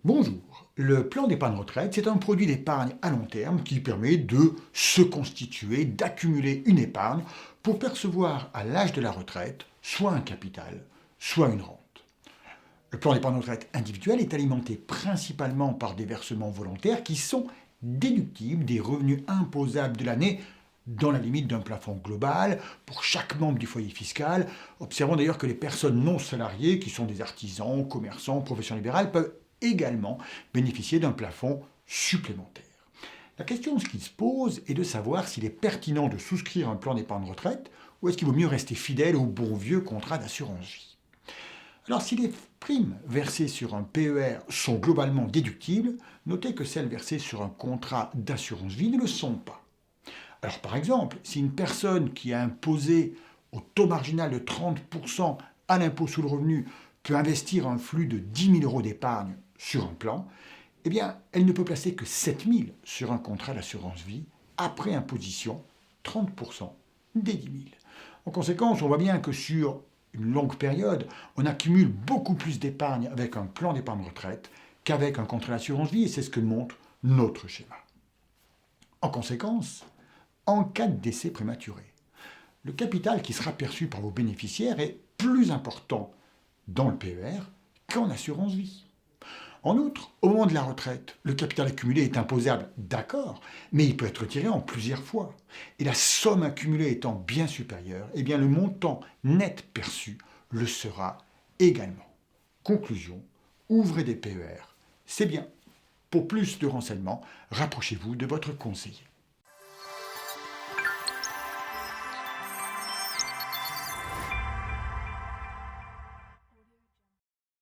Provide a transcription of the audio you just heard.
Bonjour. Le plan d'épargne retraite, c'est un produit d'épargne à long terme qui permet de se constituer, d'accumuler une épargne pour percevoir à l'âge de la retraite soit un capital, soit une rente. Le plan d'épargne retraite individuel est alimenté principalement par des versements volontaires qui sont déductibles des revenus imposables de l'année dans la limite d'un plafond global pour chaque membre du foyer fiscal. Observons d'ailleurs que les personnes non salariées, qui sont des artisans, commerçants, professions libérales, peuvent également bénéficier d'un plafond supplémentaire. La question qui se pose est de savoir s'il est pertinent de souscrire un plan d'épargne retraite ou est-ce qu'il vaut mieux rester fidèle au bon vieux contrat d'assurance vie. Alors, si les primes versées sur un PER sont globalement déductibles, notez que celles versées sur un contrat d'assurance vie ne le sont pas. Alors, par exemple, si une personne qui a imposé au taux marginal de 30% à l'impôt sur le revenu peut investir un flux de 10 000 euros d'épargne sur un plan, eh bien, elle ne peut placer que 7 000 sur un contrat d'assurance vie après imposition 30% des 10 000. En conséquence, on voit bien que sur une longue période, on accumule beaucoup plus d'épargne avec un plan d'épargne retraite qu'avec un contrat d'assurance vie, et c'est ce que montre notre schéma. En conséquence, en cas de décès prématuré, le capital qui sera perçu par vos bénéficiaires est plus important dans le PER qu'en assurance vie. En outre, au moment de la retraite, le capital accumulé est imposable, d'accord, mais il peut être retiré en plusieurs fois. Et la somme accumulée étant bien supérieure, eh bien le montant net perçu le sera également. Conclusion, ouvrez des PER, c'est bien. Pour plus de renseignements, rapprochez-vous de votre conseiller.